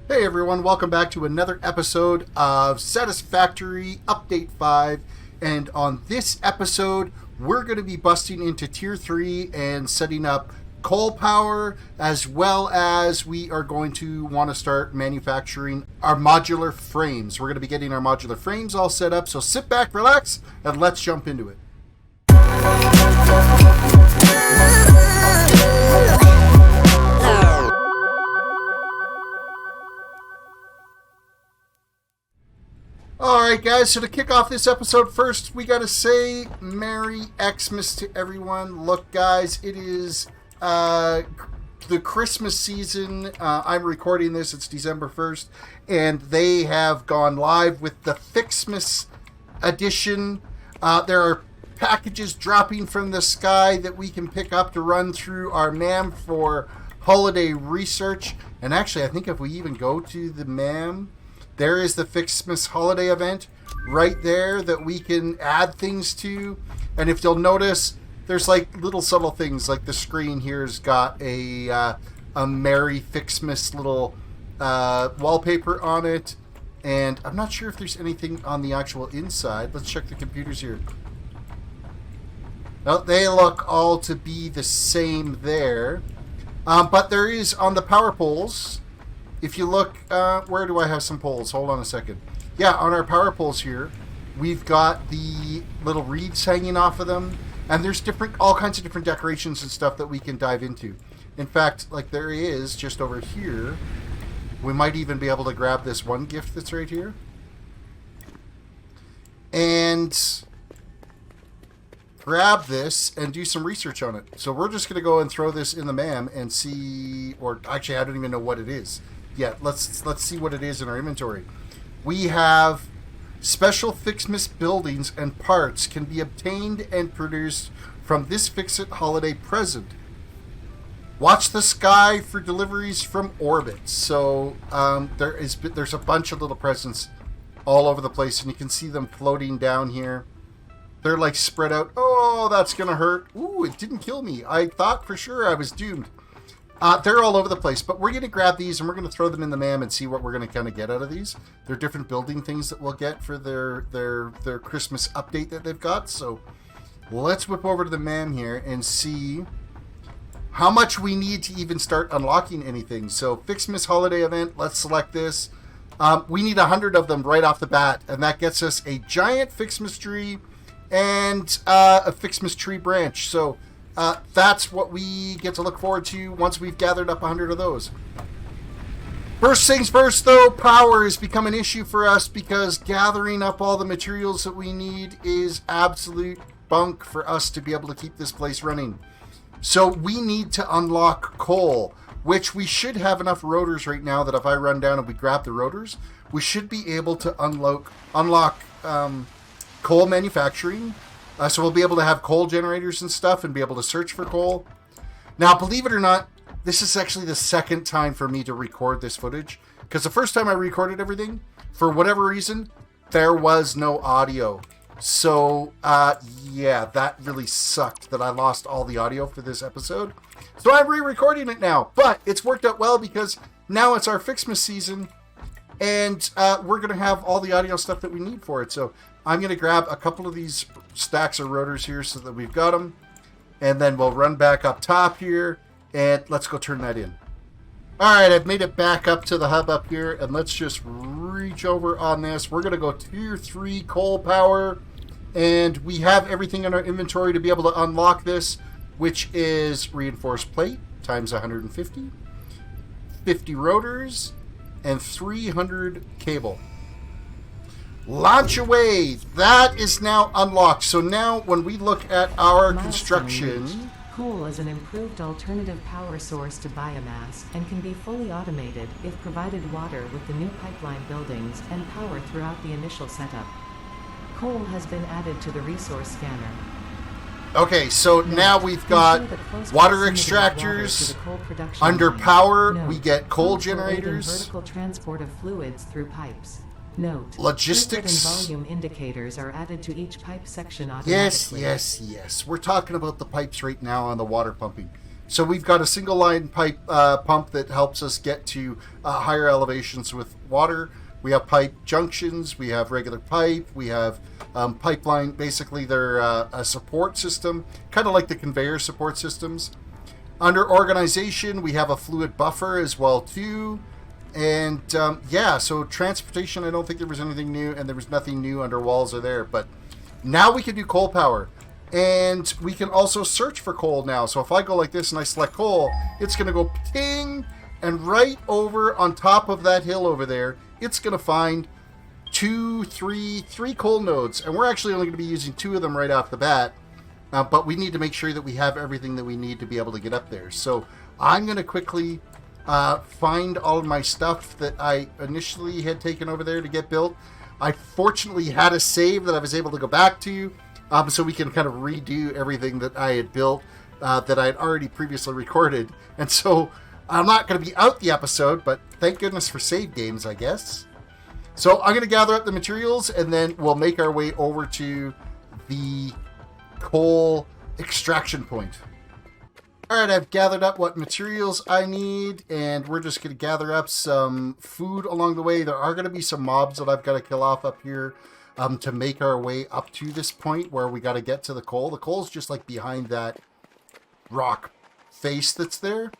Hey everyone, welcome back to another episode of Satisfactory Update 5. And on this episode, we're going to be busting into Tier 3 and setting up coal power, as well as we are going to want to start manufacturing our modular frames. We're going to be getting our modular frames all set up, so sit back, relax, and let's jump into it. Alright guys, so to kick off this episode first, we gotta say Merry Xmas to everyone. Look guys, it is the Christmas season. I'm recording this, it's December 1st, and they have gone live with the FICSMAS edition. There are packages dropping from the sky that we can pick up to run through our MAM for holiday research. And actually, I think if we even go to the MAM, there is the FICSMAS holiday event right there that we can add things to. And if you'll notice, there's like little subtle things, like the screen here's got a Merry FICSMAS little wallpaper on it. And I'm not sure if there's anything on the actual inside. Let's check the computers here. Well, they look all to be the same there. But there is on the power poles. If you look, where do I have some poles? Hold on a second. Yeah, on our power poles here, we've got the little reeds hanging off of them, and there's all kinds of different decorations and stuff that we can dive into. In fact, like there is just over here, we might even be able to grab this one gift that's right here, and grab this and do some research on it. So we're just going to go and throw this in the MAM and see, or actually I don't even know what it is. Yeah, let's see what it is in our inventory. We have special FICSMAS buildings and parts can be obtained and produced from this FICSIT holiday present. Watch the sky for deliveries from orbit. So there's a bunch of little presents all over the place, and you can see them floating down here. They're like spread out. Oh, that's gonna hurt. Ooh, it didn't kill me. I thought for sure I was doomed. They're all over the place, but we're going to grab these and we're going to throw them in the MAM and see what we're going to kind of get out of these. They're different building things that we'll get for their Christmas update that they've got. So let's whip over to the MAM here and see how much we need to even start unlocking anything. So FICSMAS holiday event, let's select this. We need 100 of them right off the bat, and that gets us a giant FICSMAS tree and a FICSMAS tree branch. So that's what we get to look forward to once we've gathered up 100 of those. First things first, though, power has become an issue for us because gathering up all the materials that we need is absolute bunk for us to be able to keep this place running. So we need to unlock coal, which we should have enough rotors right now that if I run down and we grab the rotors, we should be able to unlock coal manufacturing. So we'll be able to have coal generators and stuff and be able to search for coal. Now, believe it or not, this is actually the second time for me to record this footage. Because the first time I recorded everything, for whatever reason, there was no audio. So, yeah, that really sucked that I lost all the audio for this episode. So I'm re-recording it now. But it's worked out well because now it's our FICSMAS season. And we're going to have all the audio stuff that we need for it. So I'm going to grab a couple of these stacks of rotors here so that we've got them. And then we'll run back up top here. And let's go turn that in. Alright, I've made it back up to the hub up here. And let's just reach over on this. We're going to go Tier 3 coal power. And we have everything in our inventory to be able to unlock this, which is reinforced plate times 150, 50 rotors, and 300 cable. Launch away! That is now unlocked. So now when we look at our construction... Coal is an improved alternative power source to biomass and can be fully automated if provided water with the new pipeline buildings and power throughout the initial setup. Coal has been added to the resource scanner. Okay, so now we've got water extractors. Under power, we get coal generators. Vertical transport of fluids through pipes. Note, logistics and volume indicators are added to each pipe section automatically. Yes. We're talking about the pipes right now on the water pumping. So we've got a single line pipe pump that helps us get to higher elevations with water. We have pipe junctions, we have regular pipe, we have pipeline. Basically, they're a support system, kind of like the conveyor support systems. Under organization, we have a fluid buffer as well too. And yeah, so transportation, I don't think there was anything new, and there was nothing new under walls or there. But now we can do coal power. And we can also search for coal now. So if I go like this and I select coal, it's going to go ting, and right over on top of that hill over there, it's going to find three coal nodes. And we're actually only going to be using 2 of them right off the bat. But we need to make sure that we have everything that we need to be able to get up there. So I'm going to quickly find all of my stuff that I initially had taken over there to get built. I fortunately had a save that I was able to go back to. So we can kind of redo everything that I had built that I had already previously recorded. And so I'm not going to be out the episode, but thank goodness for save games, I guess. So I'm going to gather up the materials, and then we'll make our way over to the coal extraction point. Alright, I've gathered up what materials I need, and we're just going to gather up some food along the way. There are going to be some mobs that I've got to kill off up here. To make our way up to this point where we got to get to the coal. The coal's just like behind that rock face that's there.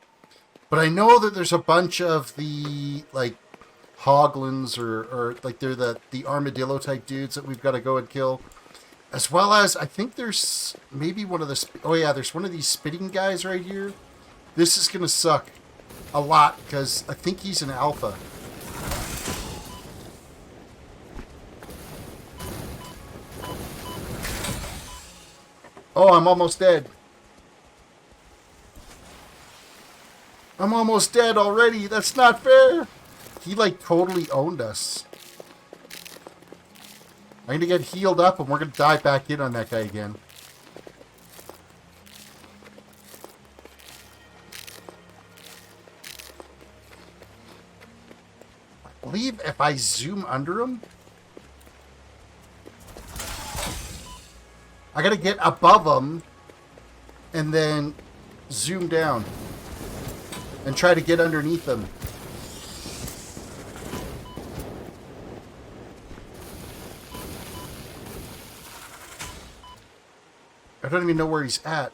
But I know that there's a bunch of the like hoglins or like they're the armadillo type dudes that we've got to go and kill. As well as I think there's maybe one of the... Oh yeah, there's one of these spitting guys right here. This is going to suck a lot because I think he's an alpha. Oh, I'm almost dead. I'm almost dead already. That's not fair. He, like, totally owned us. I'm going to get healed up, and we're going to dive back in on that guy again. I believe if I zoom under him... I gotta get above them and then zoom down and try to get underneath them. I don't even know where he's at.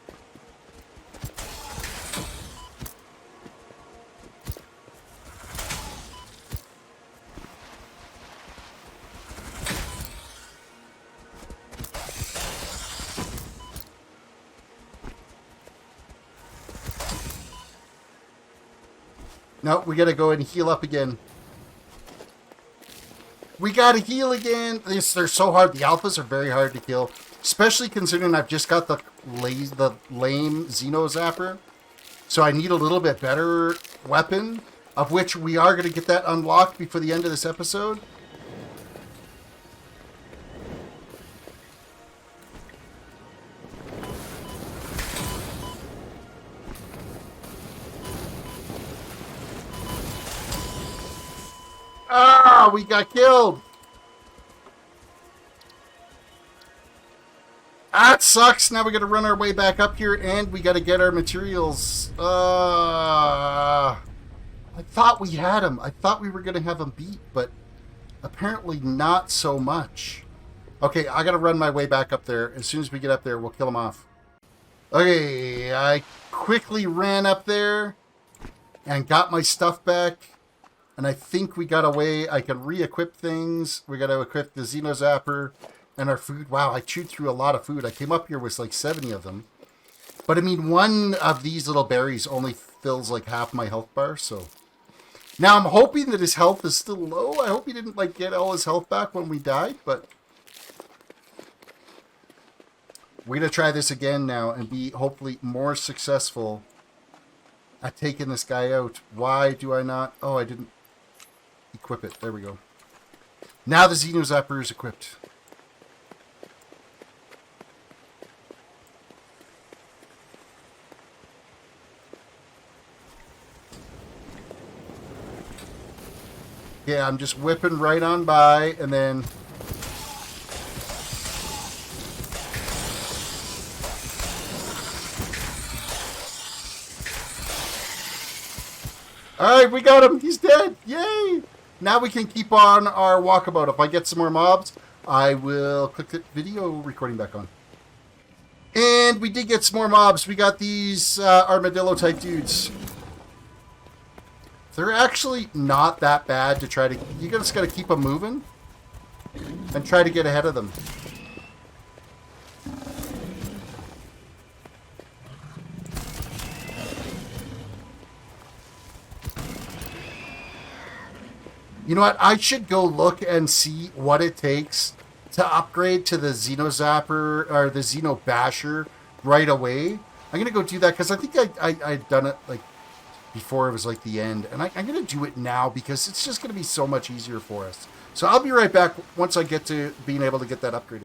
No, we gotta go and heal up again. We gotta heal again. They're so hard. The alphas are very hard to kill. Especially considering I've just got the lame Xeno-Zapper. So I need a little bit better weapon. Of which we are going to get that unlocked before the end of this episode. Ah, we got killed. That sucks. Now we got to run our way back up here, and we got to get our materials. I thought we had him. I thought we were going to have him beat, but apparently not so much. Okay, I got to run my way back up there. As soon as we get up there, we'll kill him off. Okay, I quickly ran up there and got my stuff back. And I think we got a way I can re-equip things. We got to equip the Xeno-Zapper and our food. Wow, I chewed through a lot of food. I came up here with like 70 of them. But I mean, one of these little berries only fills like half my health bar, so... Now I'm hoping that his health is still low. I hope he didn't like get all his health back when we died, but... We're going to try this again now and be hopefully more successful at taking this guy out. Why do I not... Oh, I didn't equip it. There we go. Now the Xeno-Zapper is equipped. Yeah, I'm just whipping right on by, and then... Alright, we got him. He's dead. Yay! Now we can keep on our walkabout. If I get some more mobs, I will click the video recording back on. And we did get some more mobs. We got these armadillo-type dudes. They're actually not that bad to try to... You just got to keep them moving and try to get ahead of them. You know what? I should go look and see what it takes to upgrade to the Xeno-Zapper or the Xeno-Basher right away. I'm going to go do that because I think I'd done it like before it was like the end. And I'm going to do it now because it's just going to be so much easier for us. So I'll be right back once I get to being able to get that upgrade.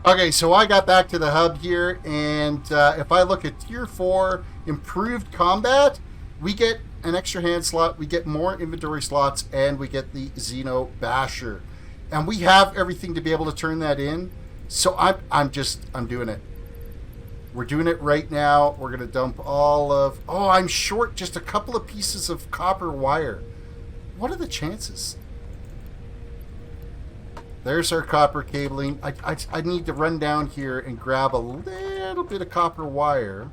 Okay, so I got back to the hub here. And if I look at Tier 4 Improved Combat, we get an extra hand slot, we get more inventory slots, and we get the Xeno-Basher. And we have everything to be able to turn that in. So I'm doing it. We're doing it right now. We're going to dump all of... Oh, I'm short just a couple of pieces of copper wire. What are the chances? There's our copper cabling. I need to run down here and grab a little bit of copper wire.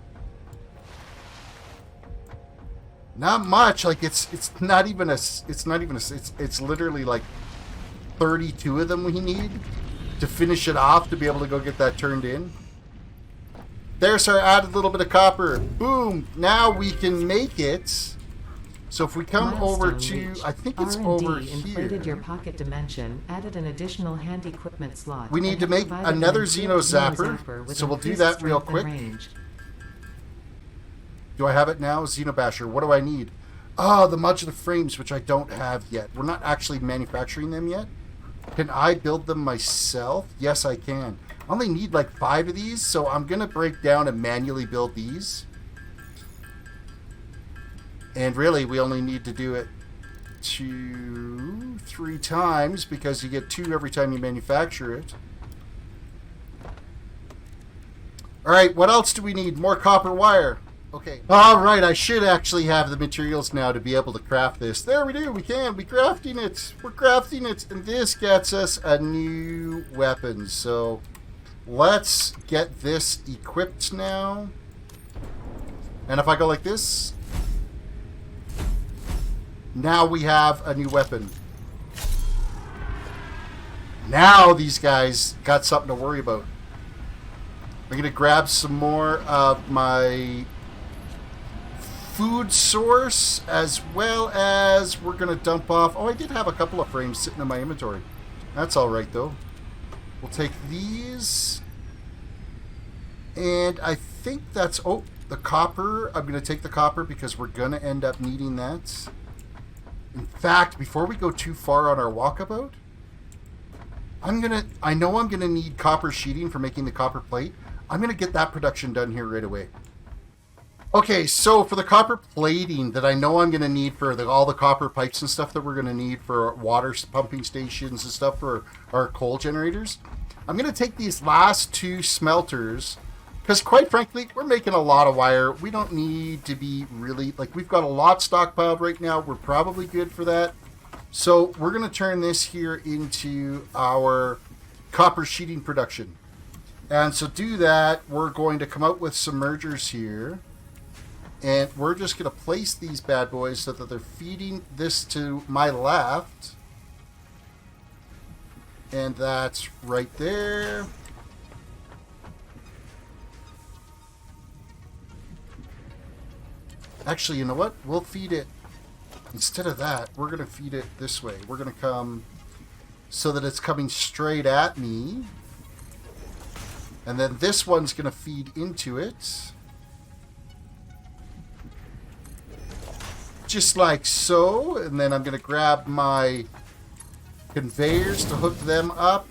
Not much. Like it's literally like 32 of them we need to finish it off to be able to go get that turned in. There's our added little bit of copper. Boom. Now we can make it. So if we come over to, I think it's over here. Inflated your pocket dimension, added an additional hand equipment slot. We need to make another Xeno-Zapper. So we'll do that real quick. Do I have it now? Xeno-Basher. What do I need? Oh, the modular frames, which I don't have yet. We're not actually manufacturing them yet. Can I build them myself? Yes, I can. I only need like 5 of these, so I'm going to break down and manually build these. And really, we only need to do it 3 times because you get 2 every time you manufacture it. All right, what else do we need? More copper wire. Okay. All right, I should actually have the materials now to be able to craft this. There we do. We can. We're crafting it. We're crafting it. And this gets us a new weapon. So let's get this equipped now. And if I go like this, now we have a new weapon. Now these guys got something to worry about. I'm going to grab some more of my food source, as well as we're going to dump off... Oh, I did have a couple of frames sitting in my inventory. That's all right, though. We'll take these. And I think that's... Oh, the copper. I'm going to take the copper because we're going to end up needing that. In fact, before we go too far on our walkabout, I know I'm going to need copper sheeting for making the copper plate. I'm going to get that production done here right away. Okay, so for the copper plating that I know I'm going to need for all the copper pipes and stuff that we're going to need for water pumping stations and stuff for our coal generators, I'm going to take these last 2 smelters because, quite frankly, we're making a lot of wire. We don't need to be really... Like, we've got a lot stockpiled right now. We're probably good for that. So we're going to turn this here into our copper sheeting production. And so do that, we're going to come out with some mergers here. And we're just going to place these bad boys so that they're feeding this to my left. And that's right there. Actually, you know what? We'll feed it. Instead of that, we're going to feed it this way. We're going to come so that it's coming straight at me. And then this one's going to feed into it. Just like so. And then I'm going to grab my conveyors to hook them up.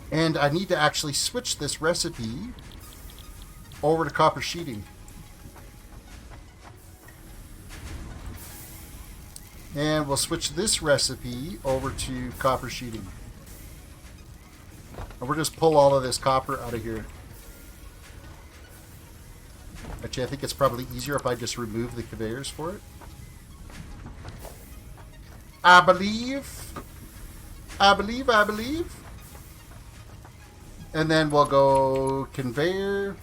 And I need to actually switch this recipe over to copper sheeting. And we'll switch this recipe over to copper sheeting. And we'll just pull all of this copper out of here. Actually, I think it's probably easier if I just remove the conveyors for it. I believe. And then we'll go conveyor.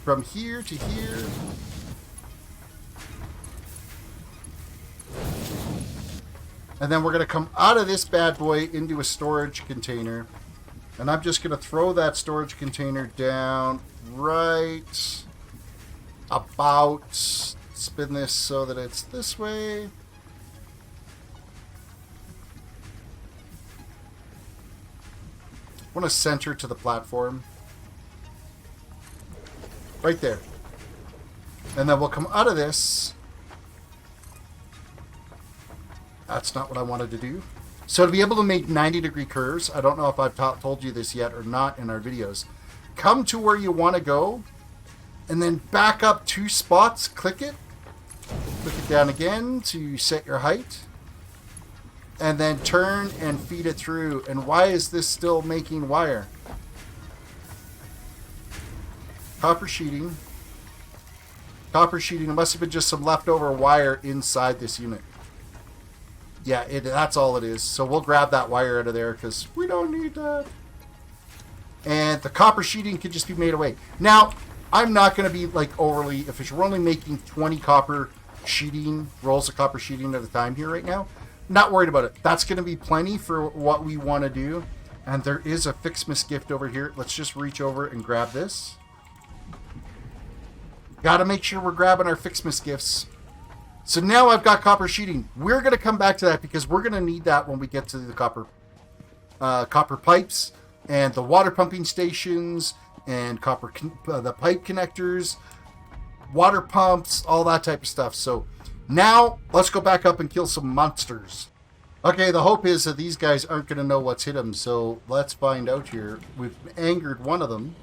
From here to here. And then we're going to come out of this bad boy into a storage container. And I'm just going to throw that storage container down right about, spin this so that it's this way. I want to center to the platform. Right there. And then we'll come out of this. That's not what I wanted to do. So to be able to make 90-degree curves, I don't know if I've told you this yet or not in our videos. Come to where you want to go, and then back up 2 spots, click it down again to set your height, and then turn and feed it through. And why is this still making wire? Copper sheeting. Copper sheeting. It must have been just some leftover wire inside this unit. Yeah, that's all it is. So we'll grab that wire out of there because we don't need that. And the copper sheeting can just be made away. Now, I'm not going to be like overly efficient. We're only making 20 copper sheeting, rolls of copper sheeting at a time here right now. Not worried about it. That's going to be plenty for what we want to do. And there is a FICSMAS gift over here. Let's just reach over and grab this. Got to make sure we're grabbing our FICSMAS gifts. So now I've got copper sheeting. We're going to come back to that because we're going to need that when we get to the copper pipes and the water pumping stations and the pipe connectors, water pumps, all that type of stuff. So now let's go back up and kill some monsters. Okay, the hope is that these guys aren't going to know what's hit them. So let's find out here. We've angered one of them.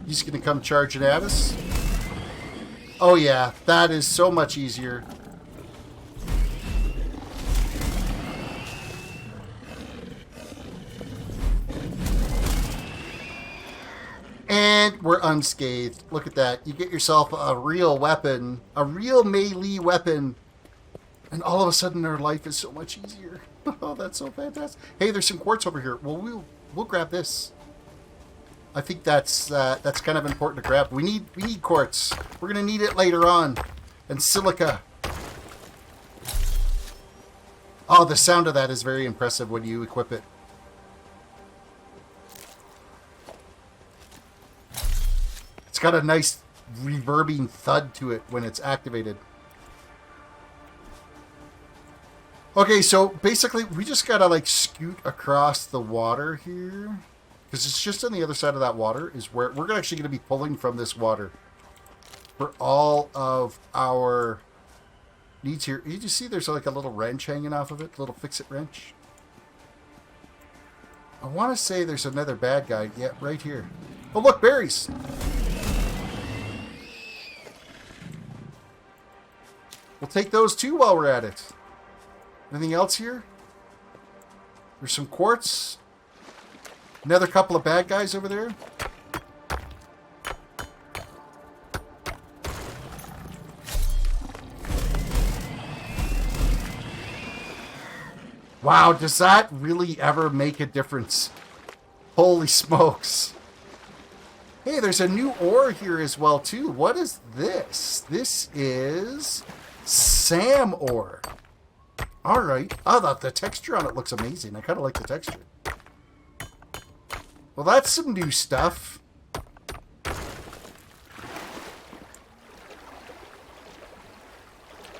He's going to come charging at us. Oh yeah, that is so much easier. And we're unscathed. Look at that. You get yourself a real weapon, a real melee weapon, and all of a sudden our life is so much easier. Oh, that's so fantastic. Hey, there's some quartz over here. Well, we'll grab this. I think that's kind of important to grab. We need quartz. We're gonna need it later on, and silica. Oh, the sound of that is very impressive when you equip it. It's got a nice reverbing thud to it when it's activated. Okay, so basically we just gotta like scoot across the water here. Because it's just on the other side of that water is where we're actually going to be pulling from this water for all of our needs here. You just see there's like a little wrench hanging off of it, a little FICSIT wrench. I want to say there's another bad guy. Yeah, right here. Oh, look, berries. We'll take those too while we're at it. Anything else here? There's some quartz. Another couple of bad guys over there. Wow, does that really ever make a difference? Holy smokes. Hey, there's a new ore here as well, too. What is this? This is SAM ore. All right. Oh, the texture on it looks amazing. I kind of like the texture. Well, that's some new stuff.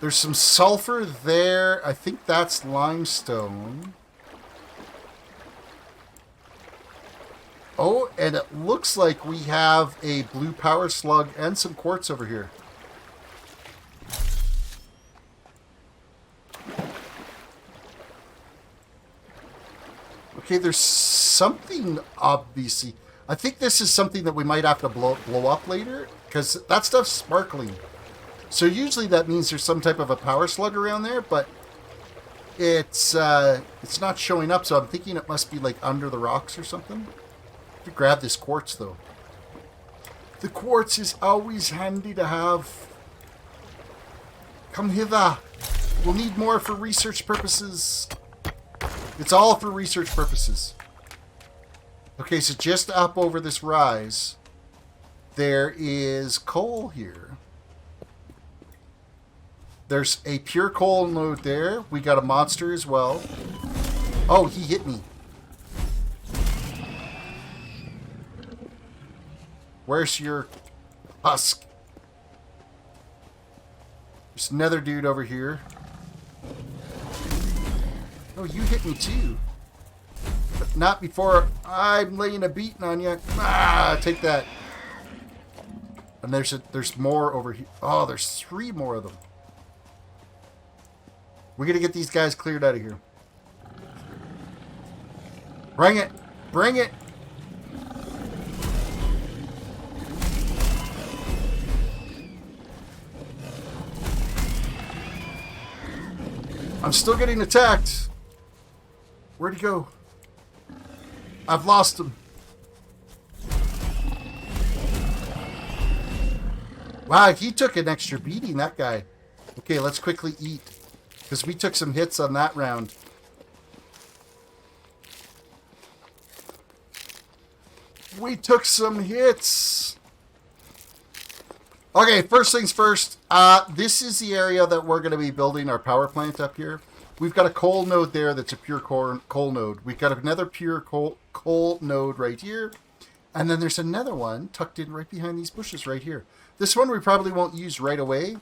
There's some sulfur there. I think that's limestone. Oh, and it looks like we have a blue power slug and some quartz over here. Okay, there's something obviously. I think this is something that we might have to blow up later because that stuff's sparkling. So usually that means there's some type of a power slug around there, but it's not showing up, so I'm thinking it must be like under the rocks or something. To grab this quartz though. The quartz is always handy to have. Come hither. We'll need more for research purposes. It's all for research purposes. Okay, so just up over this rise, there is coal here. There's a pure coal node there. We got a monster as well. Oh, he hit me. Where's your husk? There's another dude over here. Oh, you hit me too. But not before I'm laying a beating on you. Ah, take that. And there's more over here. Oh, there's 3 more of them. We're going to get these guys cleared out of here. Bring it. Bring it. I'm still getting attacked. Where'd he go? I've lost him. Wow, he took an extra beating, that guy. Okay, let's quickly eat. Because we took some hits on that round. We took some hits. Okay, first things first. This is the area that we're going to be building our power plant up here. We've got a coal node there that's a pure coal node. We've got another pure coal node right here. And then there's another one tucked in right behind these bushes right here. This one we probably won't use right away,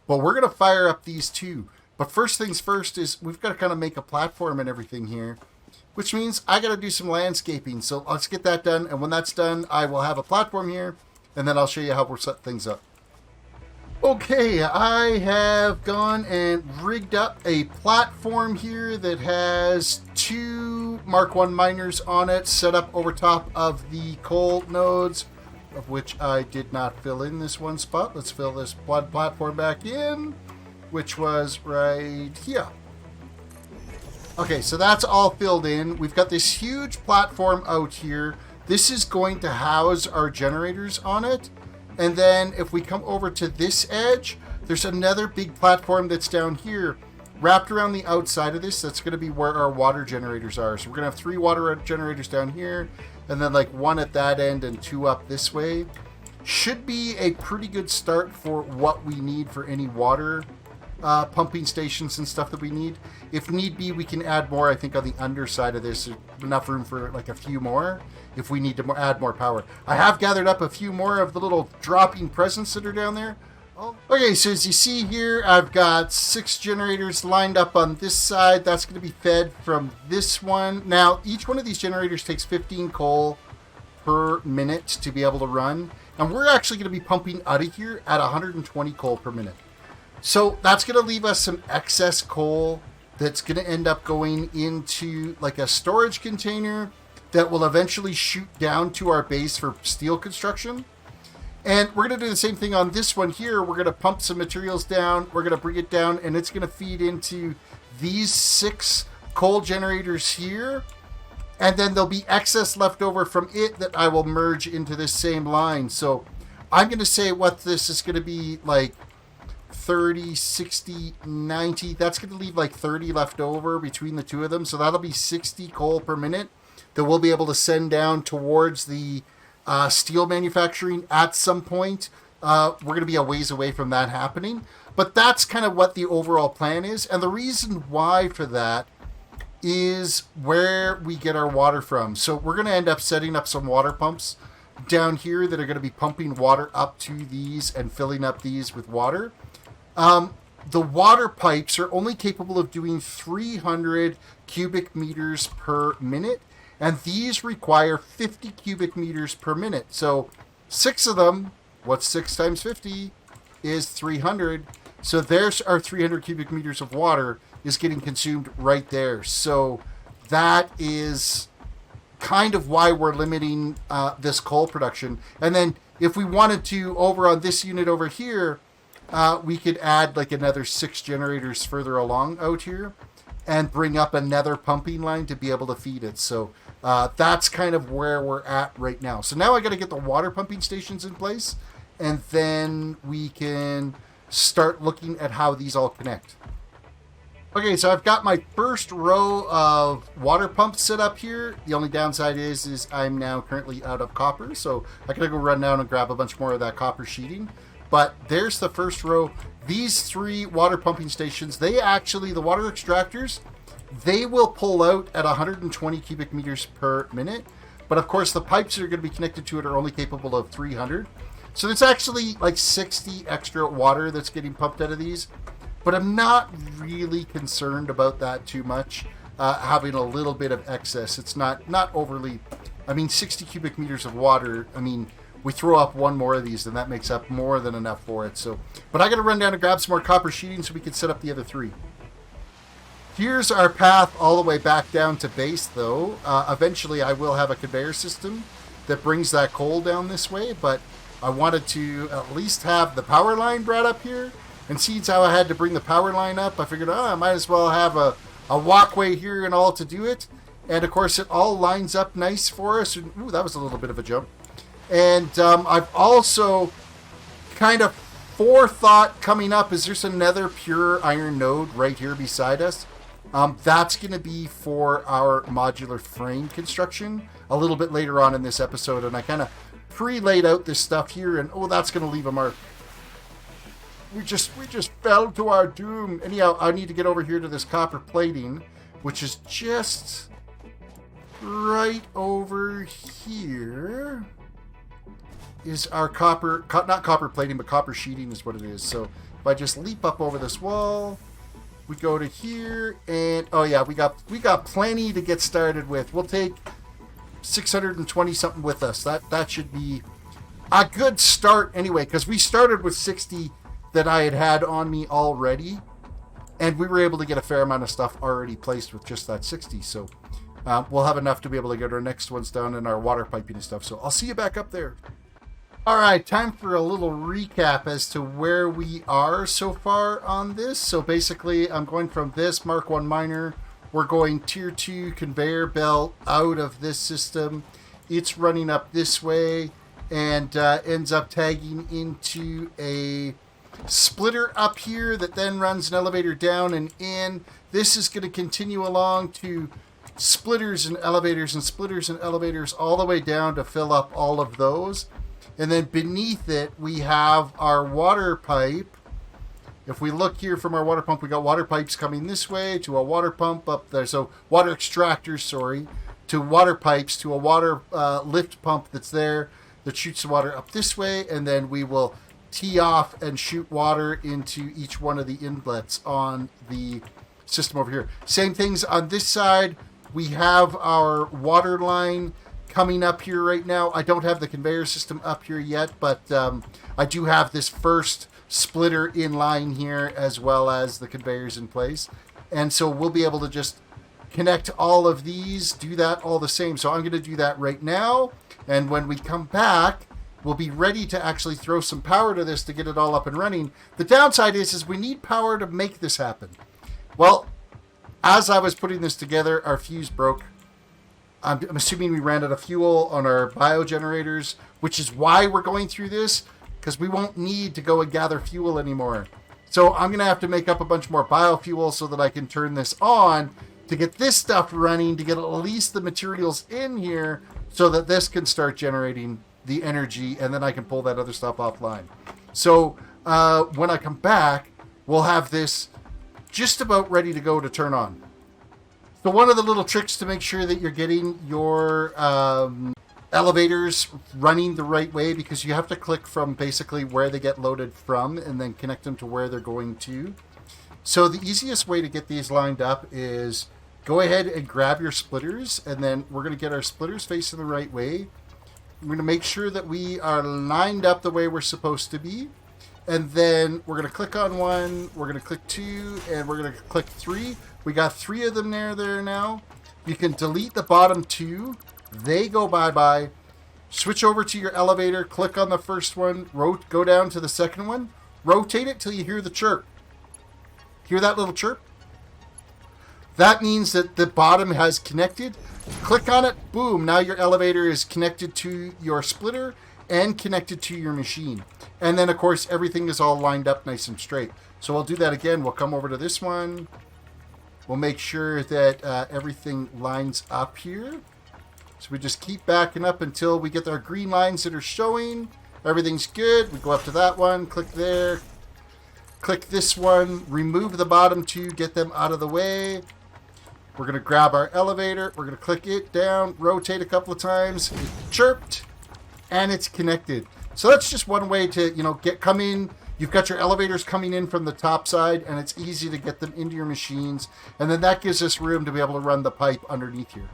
but we're going to fire up these two. But first things first is we've got to kind of make a platform and everything here, which means I got to do some landscaping. So let's get that done. And when that's done, I will have a platform here, and then I'll show you how we'll set things up. Okay, I have gone and rigged up a platform here that has 2 Mark 1 miners on it set up over top of the coal nodes, of which I did not fill in this one spot. Let's fill this platform back in, which was right here. Okay, so that's all filled in. We've got this huge platform out here. This is going to house our generators on it. And then if we come over to this edge, there's another big platform that's down here wrapped around the outside of this. That's going to be where our water generators are. So we're going to have 3 water generators down here, and then like 1 at that end and 2 up this way. Should be a pretty good start for what we need for any water pumping stations and stuff that we need. If need be, we can add more. I think on the underside of this, there's enough room for like a few more if we need to add more power. I have gathered up a few more of the little dropping presents that are down there. Okay, so as you see here, I've got 6 generators lined up on this side. That's going to be fed from this one. Now, each one of these generators takes 15 coal per minute to be able to run. And we're actually going to be pumping out of here at 120 coal per minute. So that's going to leave us some excess coal that's going to end up going into like a storage container that will eventually shoot down to our base for steel construction. And we're going to do the same thing on this one here. We're going to pump some materials down. We're going to bring it down, and it's going to feed into these 6 coal generators here. And then there'll be excess left over from it that I will merge into this same line. So I'm going to say what this is going to be like 30, 60, 90. That's going to leave like 30 left over between the 2 of them. So that'll be 60 coal per minute that we'll be able to send down towards the steel manufacturing at some point. We're going to be a ways away from that happening. But that's kind of what the overall plan is. And the reason why for that is where we get our water from. So we're going to end up setting up some water pumps down here that are going to be pumping water up to these and filling up these with water. The water pipes are only capable of doing 300 cubic meters per minute, and these require 50 cubic meters per minute. So 6 of them, what's 6 times 50 is 300. So there's our 300 cubic meters of water is getting consumed right there. So that is kind of why we're limiting this coal production. And then if we wanted to, over on this unit over here, we could add like another 6 generators further along out here. and bring up another pumping line to be able to feed it. So that's kind of where we're at right now. So now I got to get the water pumping stations in place, and then we can start looking at how these all connect. Okay, so I've got my first row of water pumps set up here. The only downside is I'm now currently out of copper, so I gotta go run down and grab a bunch more of that copper sheeting. But there's the first row. These 3 water pumping stations, they actually, the water extractors, they will pull out at 120 cubic meters per minute. But of course, the pipes that are going to be connected to it are only capable of 300. So there's actually like 60 extra water that's getting pumped out of these. But I'm not really concerned about that too much, having a little bit of excess. It's not overly, 60 cubic meters of water, we throw up one more of these and that makes up more than enough for it. So, but I got to run down and grab some more copper sheeting so we can set up the other 3. Here's our path all the way back down to base though. Eventually I will have a conveyor system that brings that coal down this way, but I wanted to at least have the power line brought up here. And seeing how I had to bring the power line up, I figured, I might as well have a walkway here and all to do it. And of course, it all lines up nice for us. And, ooh, that was a little bit of a jump. And I've also kind of forethought coming up is there's another pure iron node right here beside us. That's going to be for our modular frame construction a little bit later on in this episode. And I kind of pre-laid out this stuff here. And, that's going to leave a mark. We just fell to our doom. Anyhow, I need to get over here to this copper plating, which is just right over here. Is our copper, not copper plating, but copper sheeting is what it is. So if I just leap up over this wall, we go to here, and we got plenty to get started with. We'll take 620 something with us. That should be a good start anyway, because we started with 60 that I had on me already, and we were able to get a fair amount of stuff already placed with just that 60. So we'll have enough to be able to get our next ones done and our water piping and stuff. So I'll see you back up there. All right, time for a little recap as to where we are so far on this. So basically, I'm going from this Mark 1 miner. We're going tier 2 conveyor belt out of this system. It's running up this way and ends up tagging into a splitter up here that then runs an elevator down and in. This is going to continue along to splitters and elevators and splitters and elevators all the way down to fill up all of those. And then beneath it, we have our water pipe. If we look here from our water pump, we got water pipes coming this way to a water pump up there. So water extractors, to water pipes, to a water lift pump that's there that shoots the water up this way. And then we will tee off and shoot water into each one of the inlets on the system over here. Same things on this side. We have our water line coming up here right now. I don't have the conveyor system up here yet, but I do have this first splitter in line here as well as the conveyors in place. And so we'll be able to just connect all of these, do that all the same. So I'm going to do that right now. And when we come back, we'll be ready to actually throw some power to this to get it all up and running. The downside is we need power to make this happen. Well, as I was putting this together, our fuse broke. I'm assuming we ran out of fuel on our biogenerators, which is why we're going through this, because we won't need to go and gather fuel anymore. So I'm going to have to make up a bunch more biofuel so that I can turn this on to get this stuff running, to get at least the materials in here so that this can start generating the energy, and then I can pull that other stuff offline. So when I come back, we'll have this just about ready to go to turn on. So one of the little tricks to make sure that you're getting your elevators running the right way, because you have to click from basically where they get loaded from and then connect them to where they're going to. So the easiest way to get these lined up is go ahead and grab your splitters, and then we're going to get our splitters facing the right way. We're going to make sure that we are lined up the way we're supposed to be. And then we're going to click on one, we're going to click 2, and we're going to click 3. We got 3 of them there now. You can delete the bottom 2. They go bye-bye. Switch over to your elevator, click on the first one, go down to the second one, rotate it till you hear the chirp. Hear that little chirp? That means that the bottom has connected. Click on it, boom, now your elevator is connected to your splitter and connected to your machine. And then, of course, everything is all lined up nice and straight. So we'll do that again. We'll come over to this one. We'll make sure that everything lines up here. So we just keep backing up until we get our green lines that are showing. Everything's good. We go up to that one, click there. Click this one, remove the bottom two, get them out of the way. We're going to grab our elevator. We're going to click it down, rotate a couple of times. It chirped, and it's connected. So that's just one way to, come in. You've got your elevators coming in from the top side, and it's easy to get them into your machines. And then that gives us room to be able to run the pipe underneath here.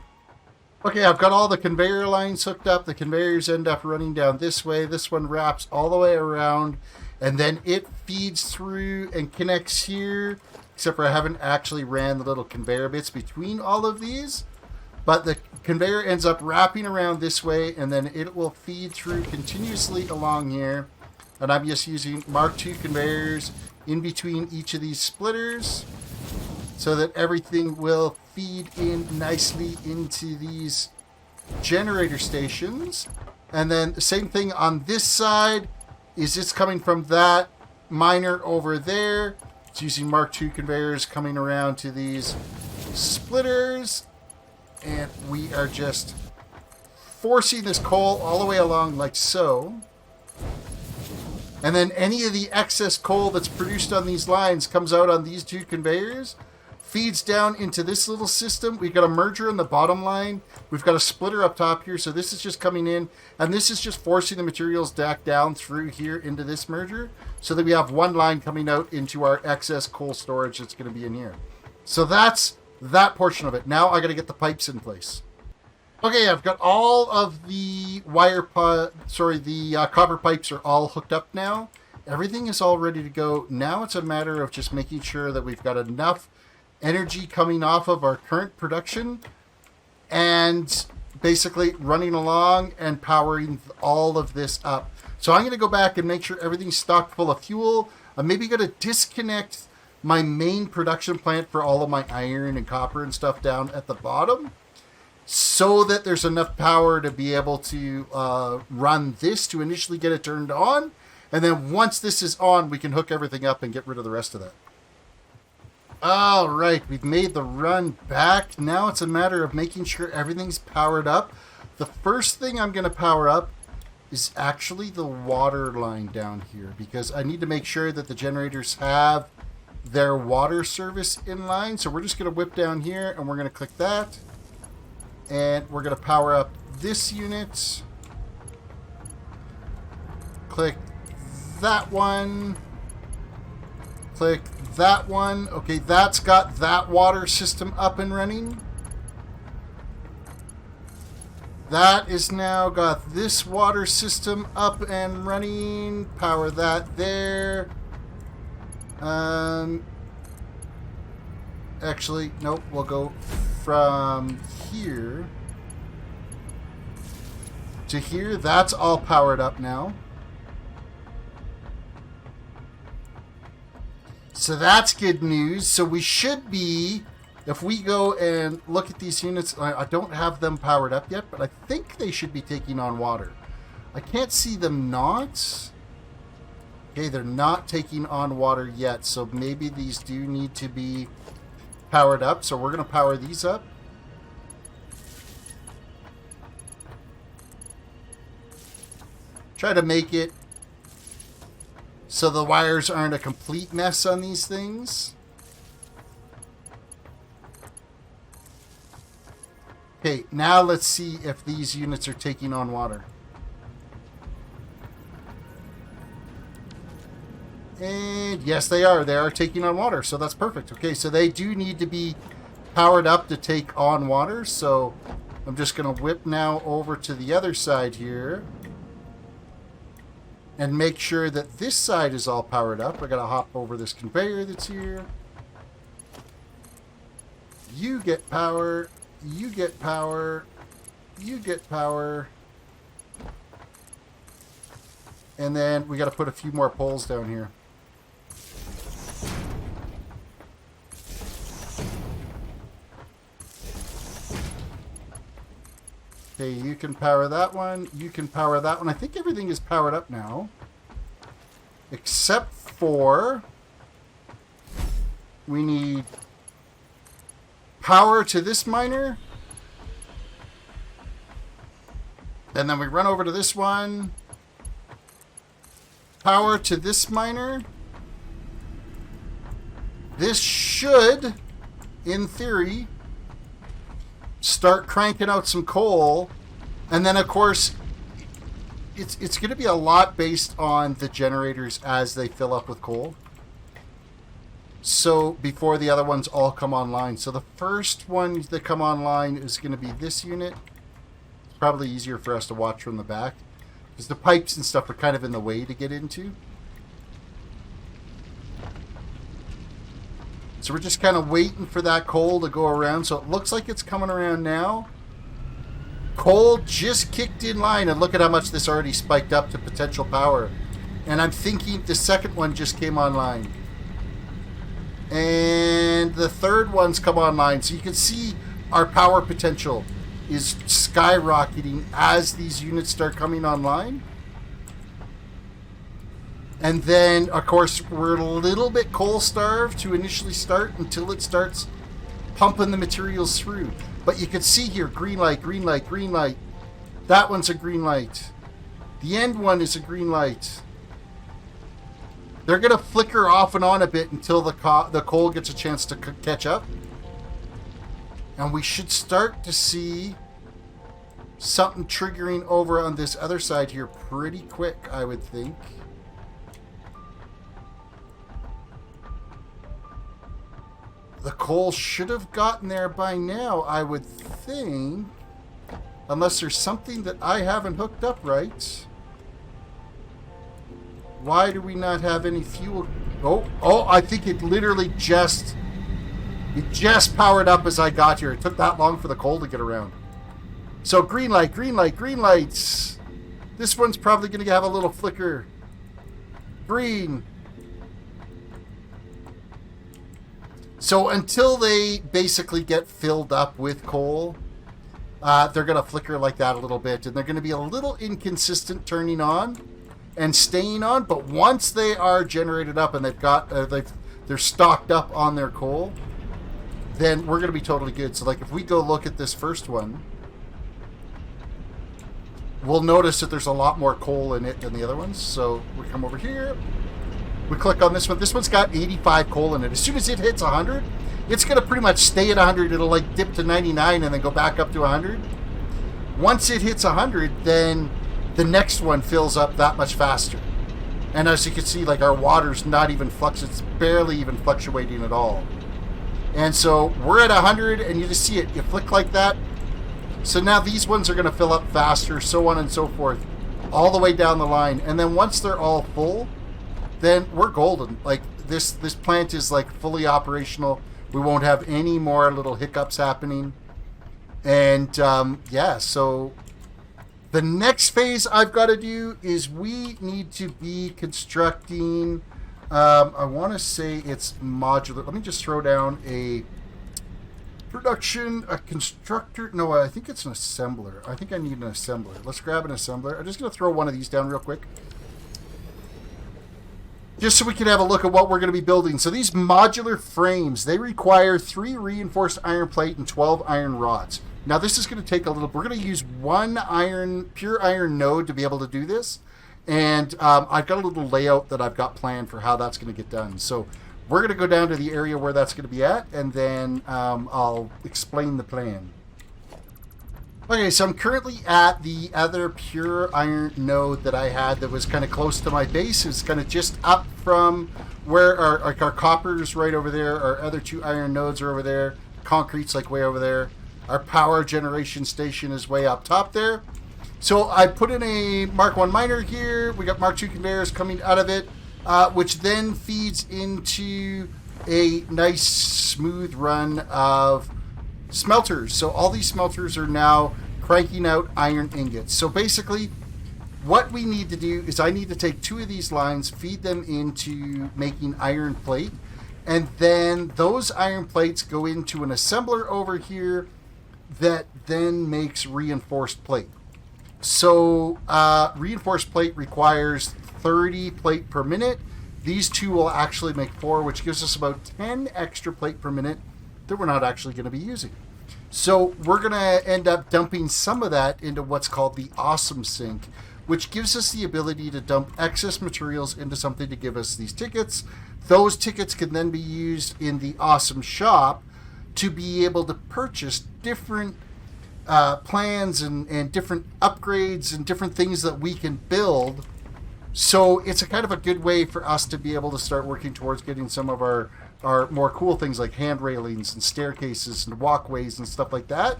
Okay, I've got all the conveyor lines hooked up. The conveyors end up running down this way. This one wraps all the way around, and then it feeds through and connects here. Except for I haven't actually ran the little conveyor bits between all of these. But the conveyor ends up wrapping around this way, and then it will feed through continuously along here. And I'm just using Mark II conveyors in between each of these splitters so that everything will feed in nicely into these generator stations. And then the same thing on this side is it's coming from that miner over there. It's using Mark II conveyors coming around to these splitters. And we are just forcing this coal all the way along like so. And then any of the excess coal that's produced on these lines comes out on these two conveyors, feeds down into this little system. We've got a merger in the bottom line. We've got a splitter up top here. So this is just coming in, and this is just forcing the materials back down through here into this merger so that we have one line coming out into our excess coal storage that's going to be in here. So that's that portion of it. Now I got to get the pipes in place. Okay, I've got all of the copper pipes are all hooked up now. Everything is all ready to go. Now it's a matter of just making sure that we've got enough energy coming off of our current production and basically running along and powering all of this up. So I'm going to go back and make sure everything's stocked full of fuel. I'm maybe going to disconnect my main production plant for all of my iron and copper and stuff down at the bottom, so that there's enough power to be able to run this to initially get it turned on. And then once this is on, we can hook everything up and get rid of the rest of that. All right, we've made the run back. Now it's a matter of making sure everything's powered up. The first thing I'm going to power up is actually the water line down here, because I need to make sure that the generators have their water service in line. So we're just going to whip down here, and we're going to click that. And we're going to power up this unit. Click that one. Click that one. Okay, that's got that water system up and running. That is now got this water system up and running. Power that there. Actually, nope, we'll go from here to here. That's all powered up now. So that's good news. So we should be, if we go and look at these units, I don't have them powered up yet, but I think they should be taking on water. I can't see them not. Okay, they're not taking on water yet, so maybe these do need to be powered up. So we're going to power these up. Try to make it so the wires aren't a complete mess on these things. Okay, now let's see if these units are taking on water. And yes, they are. They are taking on water, so that's perfect. Okay, so they do need to be powered up to take on water. So I'm just going to whip now over to the other side here and make sure that this side is all powered up. I got to hop over this conveyor that's here. You get power. You get power. You get power. And then we got to put a few more poles down here. Okay, you can power that one. You can power that one. I think everything is powered up now. Except for... we need power to this miner. And then we run over to this one. Power to this miner. This should, in theory, start cranking out some coal. And then, of course, it's going to be a lot based on the generators as they fill up with coal. So, before the other ones all come online. So, the first one that come online is going to be this unit. It's probably easier for us to watch from the back, because the pipes and stuff are kind of in the way to get into. So we're just kind of waiting for that coal to go around. So it looks like it's coming around now. Coal just kicked in line, and look at how much this already spiked up to potential power. And I'm thinking the second one just came online. And the third one's come online. So you can see our power potential is skyrocketing as these units start coming online. And then, of course, we're a little bit coal starved to initially start until it starts pumping the materials through. But you can see here, green light, green light, green light. That one's a green light. The end one is a green light. They're going to flicker off and on a bit until the coal gets a chance to catch up. And we should start to see something triggering over on this other side here pretty quick, I would think. The coal should have gotten there by now, I would think. Unless there's something that I haven't hooked up right. Why do we not have any fuel? Oh, I think it literally just powered up as I got here. It took that long for the coal to get around. So green light, green light, green lights. This one's probably going to have a little flicker. Green. So until they basically get filled up with coal, they're going to flicker like that a little bit. And they're going to be a little inconsistent turning on and staying on. But once they are generated up and they're stocked up on their coal, then we're going to be totally good. So like if we go look at this first one, we'll notice that there's a lot more coal in it than the other ones. So we come over here. We click on this one. This one's got 85 coal in it. As soon as it hits 100, it's going to pretty much stay at 100. It'll like dip to 99 and then go back up to 100. Once it hits 100, then the next one fills up that much faster. And as you can see, like our water's not even it's barely even fluctuating at all. And so we're at 100 and you just see it. You flick like that. So now these ones are going to fill up faster, so on and so forth, all the way down the line. And then once they're all full, then we're golden. Like this plant is like fully operational. We won't have any more little hiccups happening. And yeah, so the next phase I've got to do is we need to be constructing, I want to say it's modular. Let me just throw down a constructor. No, I think it's an assembler. I think I need an assembler. Let's grab an assembler. I'm just going to throw one of these down real quick, just so we can have a look at what we're going to be building. So these modular frames, they require 3 reinforced iron plate and 12 iron rods. Now this is going to take a little, we're going to use 1 pure iron node to be able to do this. And I've got a little layout that I've got planned for how that's going to get done. So we're going to go down to the area where that's going to be at, and then I'll explain the plan. Okay, so I'm currently at the other pure iron node that I had that was kind of close to my base. It's kind of just up from where our copper's right over there. Our other 2 iron nodes are over there. Concrete's like way over there. Our power generation station is way up top there. So I put in a Mark 1 miner here. We got Mark 2 conveyors coming out of it, which then feeds into a nice smooth run of smelters. So all these smelters are now cranking out iron ingots. So basically what we need to do is I need to take 2 of these lines, feed them into making iron plate, and then those iron plates go into an assembler over here that then makes reinforced plate. So reinforced plate requires 30 plate per minute. These two will actually make 4, which gives us about 10 extra plate per minute that we're not actually going to be using. So we're going to end up dumping some of that into what's called the awesome sink, which gives us the ability to dump excess materials into something to give us these tickets. Those tickets can then be used in the awesome shop to be able to purchase different plans and different upgrades and different things that we can build. So it's a kind of a good way for us to be able to start working towards getting some of our more cool things like hand railings and staircases and walkways and stuff like that.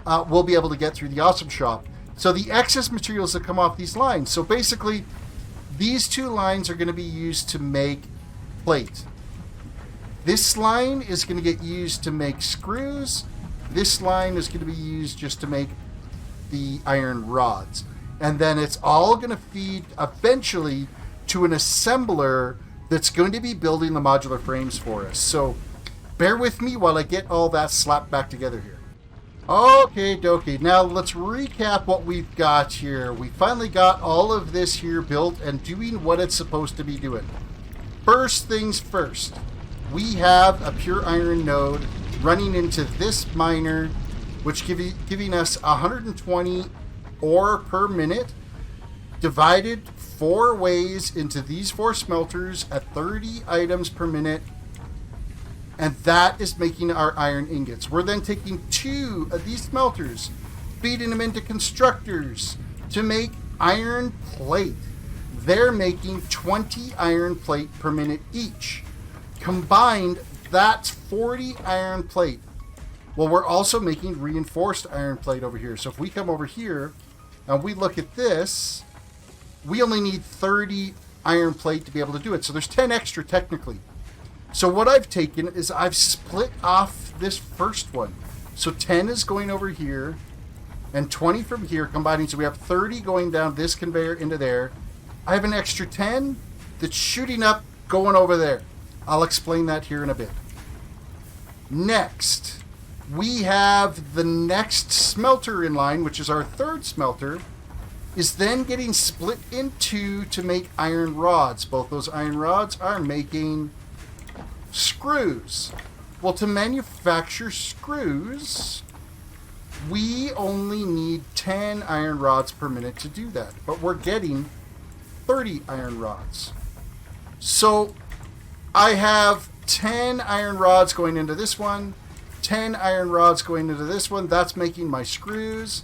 We'll be able to get through the awesome shop. So the excess materials that come off these lines. So basically, these two lines are going to be used to make plate. This line is going to get used to make screws. This line is going to be used just to make the iron rods. And then it's all going to feed eventually to an assembler that's going to be building the modular frames for us. So bear with me while I get all that slapped back together here. Okay, dokie. Now let's recap what we've got here. We finally got all of this here built and doing what it's supposed to be doing. First things first, we have a pure iron node running into this miner, which giving us 120 ore per minute, divided 4 ways into these 4 smelters at 30 items per minute. And that is making our iron ingots. We're then taking 2 of these smelters, feeding them into constructors to make iron plate. They're making 20 iron plate per minute each. Combined, that's 40 iron plate. Well, we're also making reinforced iron plate over here. So if we come over here and we look at this, we only need 30 iron plate to be able to do it. So there's 10 extra technically. So what I've taken is I've split off this first one. So 10 is going over here and 20 from here combining. So we have 30 going down this conveyor into there. I have an extra 10 that's shooting up going over there. I'll explain that here in a bit. Next, we have the next smelter in line, which is our third smelter, is then getting split in 2 to make iron rods. Both those iron rods are making screws. Well, to manufacture screws, we only need 10 iron rods per minute to do that, but we're getting 30 iron rods. So I have 10 iron rods going into this one, 10 iron rods going into this one. That's making my screws,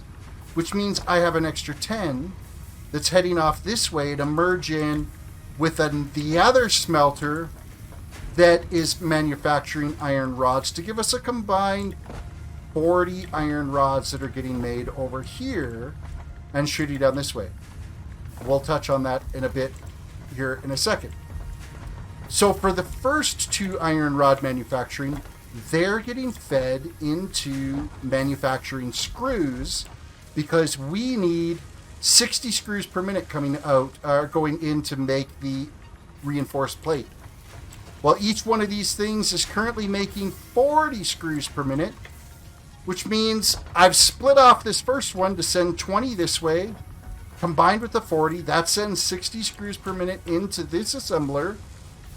which means I have an extra 10 that's heading off this way to merge in with the other smelter that is manufacturing iron rods to give us a combined 40 iron rods that are getting made over here and shooting down this way. We'll touch on that in a bit here in a second. So for the first 2 iron rod manufacturing, they're getting fed into manufacturing screws because we need 60 screws per minute coming out, going in to make the reinforced plate. Well, each one of these things is currently making 40 screws per minute, which means I've split off this first one to send 20 this way. Combined with the 40, that sends 60 screws per minute into this assembler.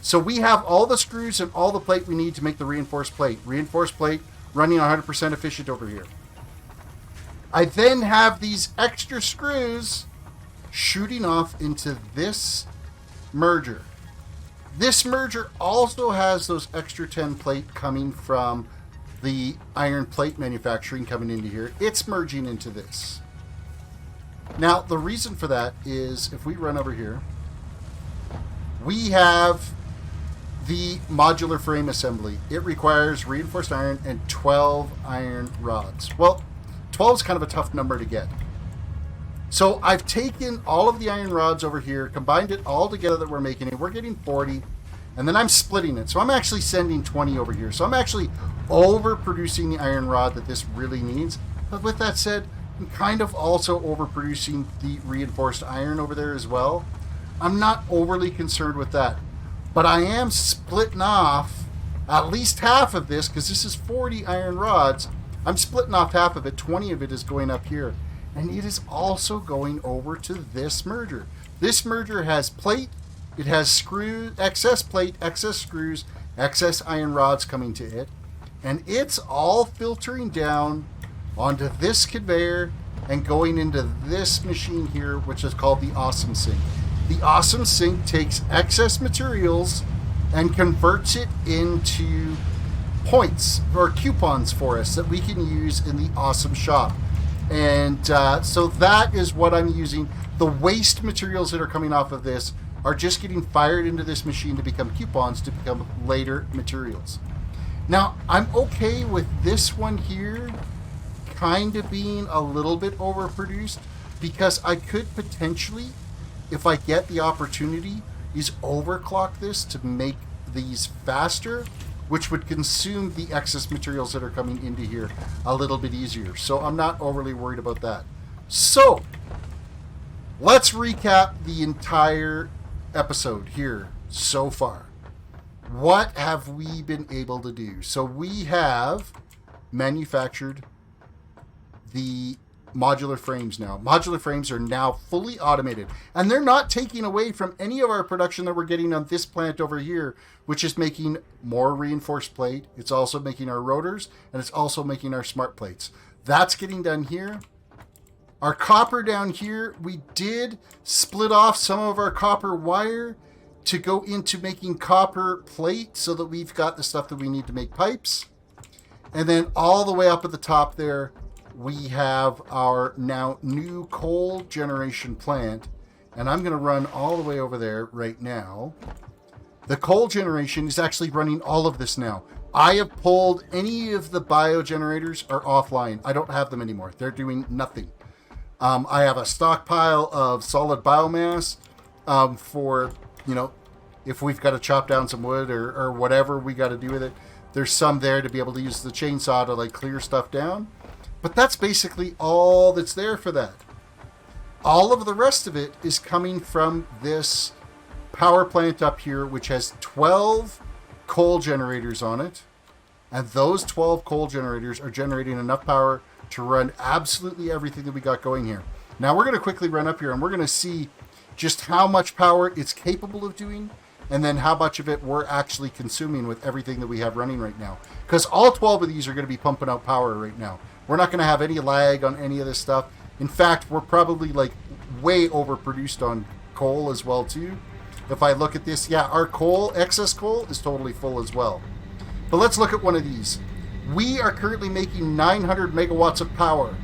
So we have all the screws and all the plate we need to make the reinforced plate. Reinforced plate running 100% efficient over here. I then have these extra screws shooting off into this merger. This merger also has those extra 10 plate coming from the iron plate manufacturing coming into here. It's merging into this. Now, the reason for that is if we run over here, we have the modular frame assembly. It requires reinforced iron and 12 iron rods. Well, 12 is kind of a tough number to get. So I've taken all of the iron rods over here, combined it all together that we're making it. We're getting 40, and then I'm splitting it. So I'm actually sending 20 over here. So I'm actually overproducing the iron rod that this really needs. But with that said, I'm kind of also overproducing the reinforced iron over there as well. I'm not overly concerned with that. But I am splitting off at least half of this, because this is 40 iron rods. I'm splitting off half of it. 20 of it is going up here. And it is also going over to this merger. This merger has plate. It has screw, excess plate, excess screws, excess iron rods coming to it. And it's all filtering down onto this conveyor and going into this machine here, which is called the Awesome Sink. The Awesome Sink takes excess materials and converts it into points or coupons for us that we can use in the Awesome Shop. And so that is what I'm using. The waste materials that are coming off of this are just getting fired into this machine to become coupons to become later materials. Now, I'm okay with this one here kind of being a little bit overproduced, because I could potentially, if I get the opportunity, is overclock this to make these faster, which would consume the excess materials that are coming into here a little bit easier. So I'm not overly worried about that. So let's recap the entire episode here so far. What have we been able to do? So we have manufactured the modular frames now. Modular frames are now fully automated, and they're not taking away from any of our production that we're getting on this plant over here, which is making more reinforced plate. It's also making our rotors, and it's also making our smart plates. That's getting done here. Our copper down here, we did split off some of our copper wire to go into making copper plate so that we've got the stuff that we need to make pipes. And then all the way up at the top there, we have our now new coal generation plant, and I'm going to run all the way over there right now. The coal generation is actually running all of this now. I have pulled any of the biogenerators are offline. I don't have them anymore. They're doing nothing. I have a stockpile of solid biomass for, you know, if we've got to chop down some wood or whatever we got to do with it. There's some there to be able to use the chainsaw to like clear stuff down. But that's basically all that's there for that. All of the rest of it is coming from this power plant up here, which has 12 coal generators on it. And those 12 coal generators are generating enough power to run absolutely everything that we got going here. Now we're going to quickly run up here and we're going to see just how much power it's capable of doing, and then how much of it we're actually consuming with everything that we have running right now. Because all 12 of these are going to be pumping out power right now. We're not going to have any lag on any of this stuff. In fact, we're probably like way overproduced on coal as well too. If I look at this, yeah, our coal, excess coal, is totally full as well. But let's look at one of these. We are currently making 900 megawatts of power.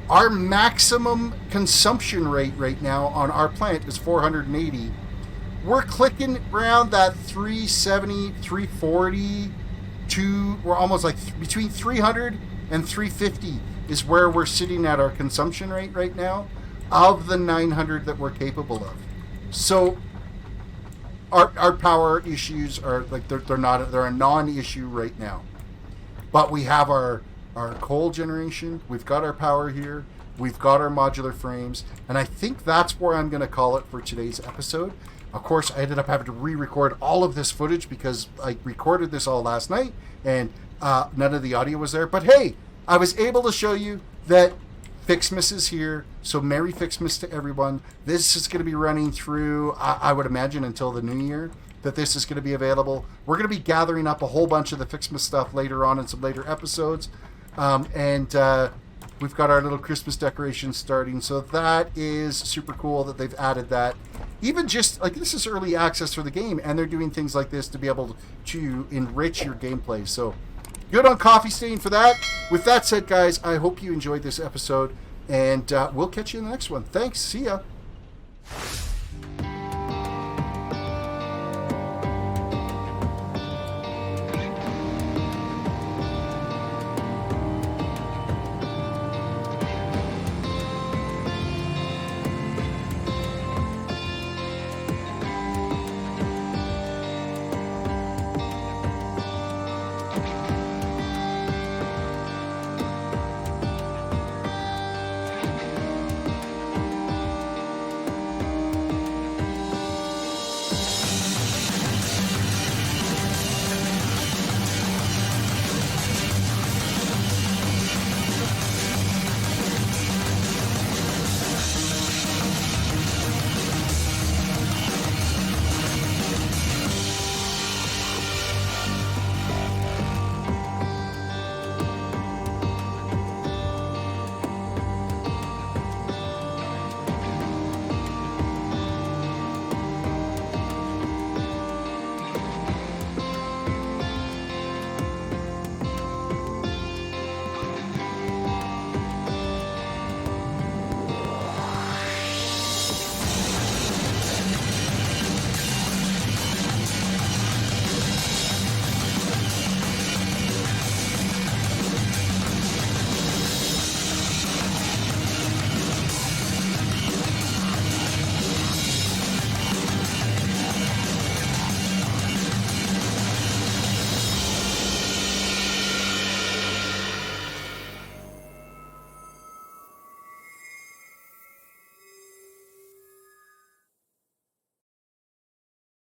Our maximum consumption rate right now on our plant is 480. We're clicking around that 370, 340 to, we're almost like between 300 and 350 is where we're sitting at our consumption rate right now of the 900 that we're capable of. So our power issues are like they're a non-issue right now. But we have our coal generation, we've got our power here, we've got our modular frames, and I think that's where I'm going to call it for today's episode. Of course, I ended up having to re-record all of this footage because I recorded this all last night and none of the audio was there. But hey, I was able to show you that FICSMAS is here. So Merry FICSMAS to everyone. This is going to be running through, I would imagine, until the new year that this is going to be available. We're going to be gathering up a whole bunch of the FICSMAS stuff later on in some later episodes. We've got our little Christmas decorations starting. So that is super cool that they've added that. Even just like this is early access for the game, and they're doing things like this to be able to enrich your gameplay. So good on Coffee Stain for that. With that said, guys, I hope you enjoyed this episode, and we'll catch you in the next one. Thanks. See ya.